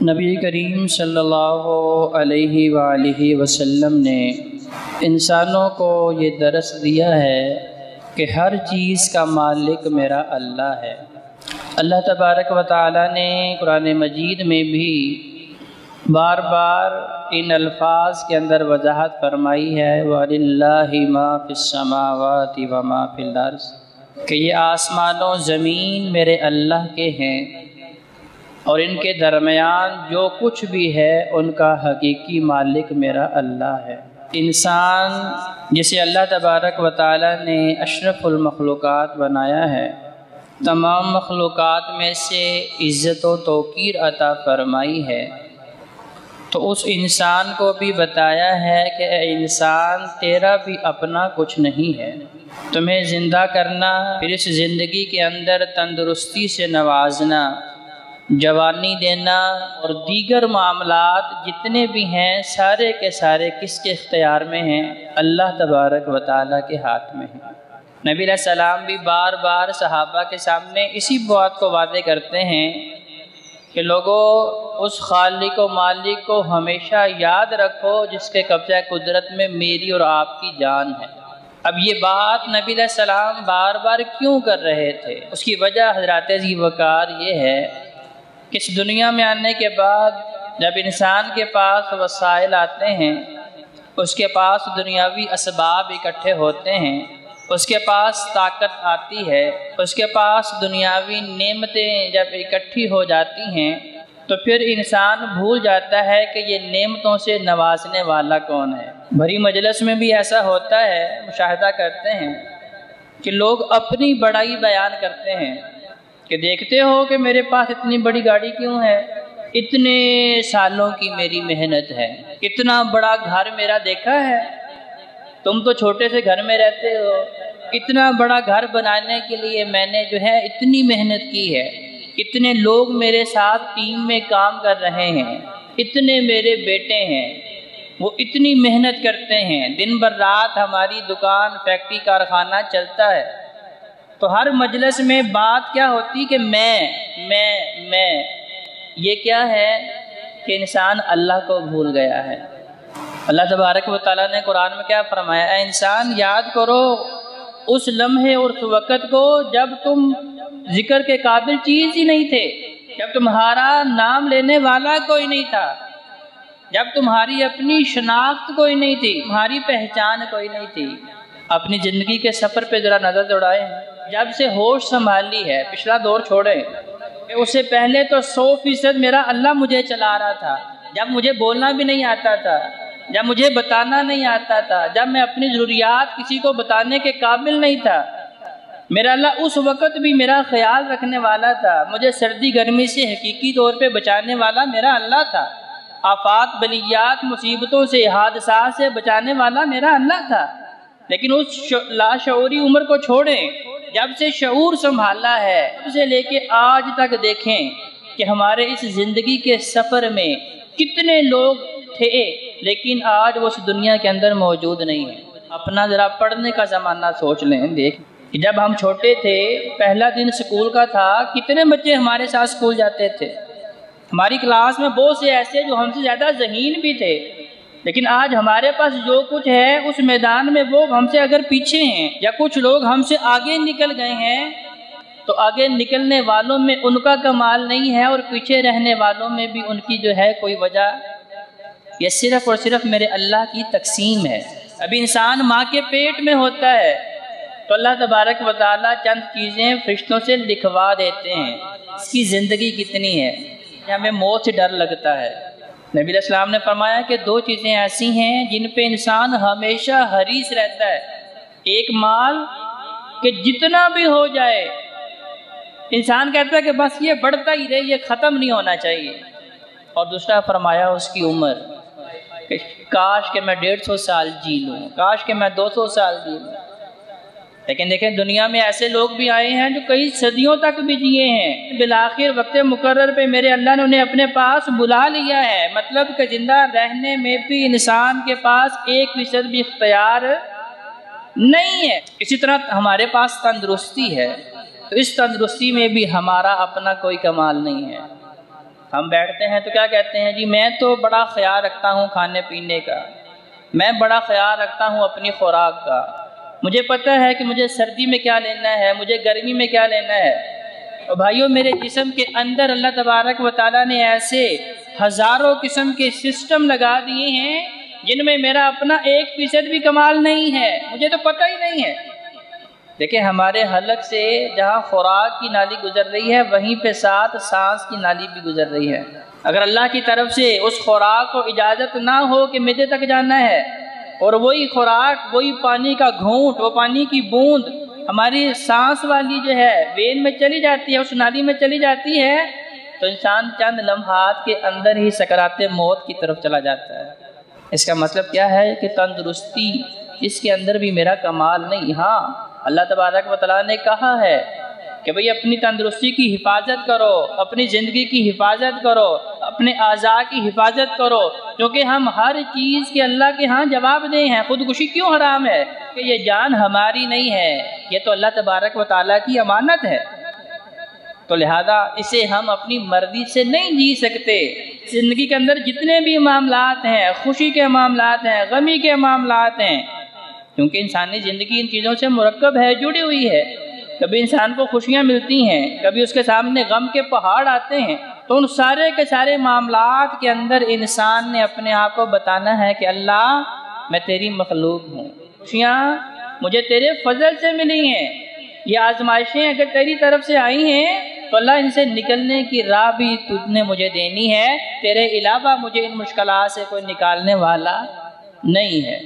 نبی کریم صلی اللہ علیہ وآلہ وسلم نے انسانوں کو یہ درس دیا ہے کہ ہر چیز کا مالک میرا اللہ ہے۔ اللہ تبارک و تعالی نے قرآن مجید میں بھی بار بار ان الفاظ کے اندر وضاحت فرمائی ہے وَلِلَّهِ مَا فِي السَّمَاوَاتِ وَمَا فِي الْأَرْضِ کہ یہ آسمان و زمین میرے اللہ کے ہیں اور ان کے درمیان جو کچھ بھی ہے ان کا حقیقی مالک میرا اللہ ہے۔ انسان جسے اللہ تبارک و تعالی نے اشرف المخلوقات بنایا ہے، تمام مخلوقات میں سے عزت و توقیر عطا فرمائی ہے، تو اس انسان کو بھی بتایا ہے کہ اے انسان تیرا بھی اپنا کچھ نہیں ہے، تمہیں زندہ کرنا، پھر اس زندگی کے اندر تندرستی سے نوازنا، جوانی دینا اور دیگر معاملات جتنے بھی ہیں سارے کے سارے کس کے اختیار میں ہیں؟ اللہ تبارک و تعالیٰ کے ہاتھ میں ہیں۔ نبی علیہ السلام بھی بار بار صحابہ کے سامنے اسی بات کو واضح کرتے ہیں کہ لوگوں اس خالق و مالک کو ہمیشہ یاد رکھو جس کے قبضہ قدرت میں میری اور آپ کی جان ہے۔ اب یہ بات نبی علیہ السلام بار بار کیوں کر رہے تھے؟ اس کی وجہ حضرات ذی وقار یہ ہے کہ اس دنیا میں آنے کے بعد جب انسان کے پاس وسائل آتے ہیں، اس کے پاس دنیاوی اسباب اکٹھے ہوتے ہیں، اس کے پاس طاقت آتی ہے، اس کے پاس دنیاوی نعمتیں جب اکٹھی ہو جاتی ہیں تو پھر انسان بھول جاتا ہے کہ یہ نعمتوں سے نوازنے والا کون ہے۔ بھری مجلس میں بھی ایسا ہوتا ہے، مشاہدہ کرتے ہیں کہ لوگ اپنی بڑائی بیان کرتے ہیں کہ دیکھتے ہو کہ میرے پاس اتنی بڑی گاڑی کیوں ہے، اتنے سالوں کی میری محنت ہے، اتنا بڑا گھر میرا دیکھا ہے، تم تو چھوٹے سے گھر میں رہتے ہو، اتنا بڑا گھر بنانے کے لیے میں نے جو ہے اتنی محنت کی ہے، اتنے لوگ میرے ساتھ ٹیم میں کام کر رہے ہیں، اتنے میرے بیٹے ہیں، وہ اتنی محنت کرتے ہیں، دن بھر رات ہماری دکان فیکٹری کارخانہ چلتا ہے۔ تو ہر مجلس میں بات کیا ہوتی کہ میں یہ کیا ہے کہ انسان اللہ کو بھول گیا ہے۔ اللہ تبارک و تعالیٰ نے قرآن میں کیا فرمایا؟ اے انسان یاد کرو اس لمحے اور اس وقت کو جب تم ذکر کے قابل چیز ہی نہیں تھے، جب تمہارا نام لینے والا کوئی نہیں تھا، جب تمہاری اپنی شناخت کوئی نہیں تھی، تمہاری پہچان کوئی نہیں تھی۔ اپنی زندگی کے سفر پہ ذرا نظر دوڑائیں، جب سے ہوش سنبھالی ہے، پچھلا دور چھوڑیں، اس سے پہلے تو 100% میرا اللہ مجھے چلا رہا تھا، جب مجھے بولنا بھی نہیں آتا تھا، جب مجھے بتانا نہیں آتا تھا، جب میں اپنی ضروریات کسی کو بتانے کے قابل نہیں تھا، میرا اللہ اس وقت بھی میرا خیال رکھنے والا تھا، مجھے سردی گرمی سے حقیقی طور پہ بچانے والا میرا اللہ تھا، آفات بلیات مصیبتوں سے حادثات سے بچانے والا میرا اللہ تھا۔ لیکن اس لاشعوری عمر کو چھوڑیں، جب سے شعور سنبھالا ہے تب سے لے کے آج تک دیکھیں کہ ہمارے اس زندگی کے سفر میں کتنے لوگ تھے لیکن آج وہ اس دنیا کے اندر موجود نہیں ہیں۔ اپنا ذرا پڑھنے کا زمانہ سوچ لیں، دیکھ کہ جب ہم چھوٹے تھے، پہلا دن سکول کا تھا، کتنے بچے ہمارے ساتھ سکول جاتے تھے؟ ہماری کلاس میں بہت سے ایسے جو ہم سے زیادہ ذہین بھی تھے، لیکن آج ہمارے پاس جو کچھ ہے اس میدان میں وہ ہم سے اگر پیچھے ہیں یا کچھ لوگ ہم سے آگے نکل گئے ہیں تو آگے نکلنے والوں میں ان کا کمال نہیں ہے اور پیچھے رہنے والوں میں بھی ان کی جو ہے کوئی وجہ، یہ صرف اور صرف میرے اللہ کی تقسیم ہے۔ ابھی انسان ماں کے پیٹ میں ہوتا ہے تو اللہ تبارک و تعالیٰ چند چیزیں فرشتوں سے لکھوا دیتے ہیں، اس کی زندگی کتنی ہے، ہمیں موت سے ڈر لگتا ہے۔ نبی علیہ السلام نے فرمایا کہ دو چیزیں ایسی ہیں جن پہ انسان ہمیشہ حریص رہتا ہے، ایک مال کہ جتنا بھی ہو جائے انسان کہتا ہے کہ بس یہ بڑھتا ہی رہے، یہ ختم نہیں ہونا چاہیے، اور دوسرا فرمایا اس کی عمر کہ کاش کہ میں 150 سال جی لوں، کاش کہ میں 200 سال جی لوں۔ لیکن دیکھیں دنیا میں ایسے لوگ بھی آئے ہیں جو کئی صدیوں تک بھی جیے ہیں، بالآخر وقت مقرر پہ میرے اللہ نے انہیں اپنے پاس بلا لیا ہے، مطلب کہ زندہ رہنے میں بھی انسان کے پاس 1% بھی اختیار نہیں ہے۔ اسی طرح ہمارے پاس تندرستی ہے تو اس تندرستی میں بھی ہمارا اپنا کوئی کمال نہیں ہے۔ ہم بیٹھتے ہیں تو کیا کہتے ہیں جی میں تو بڑا خیال رکھتا ہوں کھانے پینے کا، میں بڑا خیال رکھتا ہوں اپنی خوراک کا، مجھے پتہ ہے کہ مجھے سردی میں کیا لینا ہے، مجھے گرمی میں کیا لینا ہے۔ اور بھائیوں میرے جسم کے اندر اللہ تبارک و تعالیٰ نے ایسے ہزاروں قسم کے سسٹم لگا دیے ہیں جن میں میرا اپنا 1% بھی کمال نہیں ہے، مجھے تو پتہ ہی نہیں ہے۔ دیکھیں ہمارے حلق سے جہاں خوراک کی نالی گزر رہی ہے وہیں پہ ساتھ سانس کی نالی بھی گزر رہی ہے۔ اگر اللہ کی طرف سے اس خوراک کو اجازت نہ ہو کہ معدے تک جانا ہے اور وہی خوراک، وہی پانی کا گھونٹ، وہ پانی کی بوند ہماری سانس والی جو ہے وین میں چلی جاتی ہے، اس نالی میں چلی جاتی ہے، تو انسان چند لمحات کے اندر ہی سکرات موت کی طرف چلا جاتا ہے۔ اس کا مطلب کیا ہے کہ تندرستی اس کے اندر بھی میرا کمال نہیں۔ ہاں اللہ تبارک و تعالیٰ نے کہا ہے کہ بھئی اپنی تندرستی کی حفاظت کرو، اپنی زندگی کی حفاظت کرو، اپنے اعضاء کی حفاظت کرو، کیونکہ ہم ہر چیز کے اللہ کے ہاں جواب دیں ہیں۔ خودکشی کیوں حرام ہے؟ کہ یہ جان ہماری نہیں ہے، یہ تو اللہ تبارک و تعالیٰ کی امانت ہے، تو لہذا اسے ہم اپنی مرضی سے نہیں جی سکتے۔ زندگی کے اندر جتنے بھی معاملات ہیں، خوشی کے معاملات ہیں، غمی کے معاملات ہیں، کیونکہ انسانی زندگی ان چیزوں سے مرکب ہے، جڑی ہوئی ہے۔ کبھی انسان کو خوشیاں ملتی ہیں، کبھی اس کے سامنے غم کے پہاڑ آتے ہیں، تو ان سارے کے سارے معاملات کے اندر انسان نے اپنے آپ کو بتانا ہے کہ اللہ میں تیری مخلوق ہوں، خوشیاں مجھے تیرے فضل سے ملی ہیں، یہ آزمائشیں اگر تیری طرف سے آئی ہیں تو اللہ ان سے نکلنے کی راہ بھی تجھ نے مجھے دینی ہے، تیرے علاوہ مجھے ان مشکلات سے کوئی نکالنے والا نہیں ہے۔